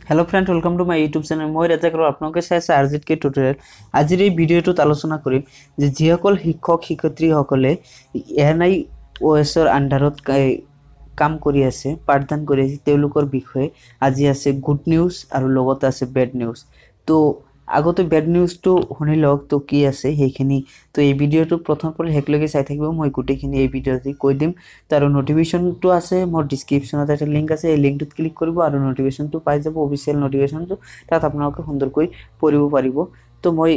hello friend welcome to my YouTube channel मैं राजा करो आपनके চাইছে আরজিত কে টিউটোরিয়াল আজিৰ এই ভিডিওটো আলোচনা কৰিম যে যিসকল শিক্ষক শিক্ষয়িত্ৰী সকলে এনআই ওএছৰ আন্ডাৰত কাম কৰি আছে পাঠদান কৰি আছে তেওঁলোকৰ বিষয়ে আজি আছে গুড নিউজ আৰু লগতে আছে বেড নিউজ তো আগতে বেড নিউজটো শুনি লওক তো কি আছে হেখিনি তো এই ভিডিওটো প্ৰথম পৰা হেকলৈকে চাই থাকিব মই গুটেখিনি এই ভিডিওতে কৈ দিম তাৰ নোটিফিকেশনটো আছে মোৰ ডেসক্ৰিপচনত এটা লিংক আছে এই লিংকটোত ক্লিক কৰিব আৰু নোটিফিকেশনটো পাই যাব অফিশিয়াল নোটিফিকেশনটো তাত আপোনালোকে সুন্দৰকৈ পঢ়িব পাৰিব তো মই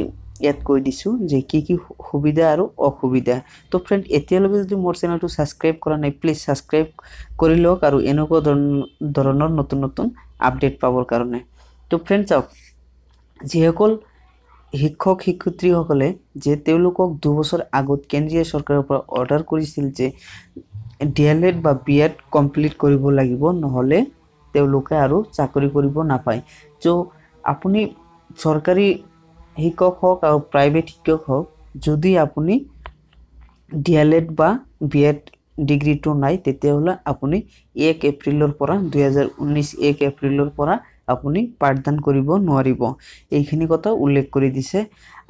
ইয়াত কৈ দিছো যে কি কি সুবিধা আৰু অসুবিধা তো ফ্ৰেন্ড এতিয়ালৈকে যদি মোৰ চেনেলটো সাবস্ক্ৰাইব কৰা নাই প্লিজ সাবস্ক্ৰাইব কৰি লওক আৰু এনেকুৱা ধৰণৰ নতুন নতুন আপডেট পাবৰ কাৰণে তো ফ্ৰেন্ড চাওক যিসকল শিক্ষক শিক্ষয়িত্ৰীসকলে যে তেওঁলোকক 2 বছৰ আগত কেন্দ্ৰীয় চৰকাৰৰ পৰা অৰ্ডাৰ কৰিছিল যে ডিএলএড বা বিএড কমপ্লিট কৰিব লাগিব নহলে তেওঁলোকে আৰু চাকৰি কৰিব নাপায় তো আপুনি চৰকাৰী শিক্ষক হওক আৰু প্ৰাইভেট শিক্ষক হওক যদি আপুনি ডিএলএড বা বিএড ডিগ্ৰীটো নাই তেতিয়াহলে আপুনি 1 এপ্ৰিলৰ পৰা 2019 1 এপ্ৰিলৰ পৰা আপুনি পাঠদান কৰিব নোৱাৰিব এইখিনি কথা উল্লেখ কৰি দিছে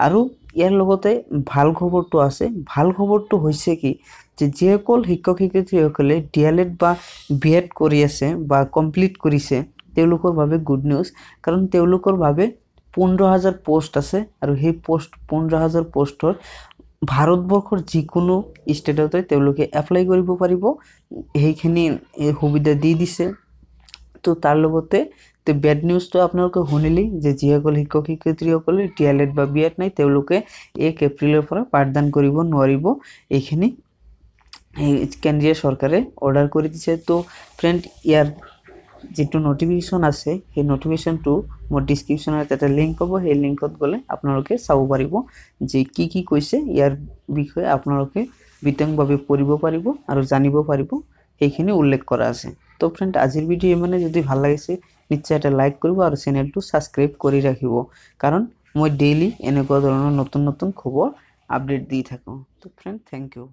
আৰু ইয়াৰ লগতে ভাল খবৰটো আছে ভাল খবৰটো হৈছে কি যে যিসকল শিক্ষক শিক্ষয়িত্ৰীসকলে ডিএলএড বা বিএড কৰি আছে বা কমপ্লিট কৰিছে তেওঁলোকৰ বাবে গুড নিউজ কাৰণ তেওঁলোকৰ বাবে 15000 পোষ্ট আছে আৰু সেই পোষ্ট 15000 পোষ্টৰ ভাৰতবৰ্ষৰ যিকোনো ষ্টেটতে তেওঁলোকে এপ্লাই কৰিব পাৰিব এইখিনি সুবিধা দি দিছে তো তাৰ লগতে তো বেড নিউজটো আপোনালোকে শুনিলি যে যিসকল শিক্ষক শিক্ষয়িত্ৰীসকলে ডিএলএড বা বিএড নাই তেওঁলোকে 1 এপ্ৰিলৰ পৰা পাঠদান কৰিব নোৱাৰিব এইখিনি কেন্দ্ৰীয় চৰকাৰে অৰ্ডাৰ কৰি দিছে তো ফ্ৰেন্ড ইয়াৰ যেটো নোটিফিকেশন আছে সেই নোটিফিকেশনটো মোৰ ডেসক্ৰিপচনত এটা লিংক পাব সেই লিংকত গলে আপোনালোকে চাব পাৰিব যে কি কৈছে ইয়াৰ বিষয়ে আপোনালোকে বিতংভাৱে পঢ়িব পাৰিব আৰু জানিব পাৰিব এইখিনি উল্লেখ কৰা আছে তো ফ্ৰেন্ড আজিৰ ভিডিও মানে যদি ভাল লাগিছে নিশ্চয় এটা লাইক কৰিব আৰু চেনেলটো সাবস্ক্ৰাইব কৰি ৰাখিব কাৰণ মই ডেইলি এনেকুৱা ধৰণৰ নতুন নতুন খবৰ আপডেট দি থাকো তো ফ্ৰেন্ড থ্যাংক ইউ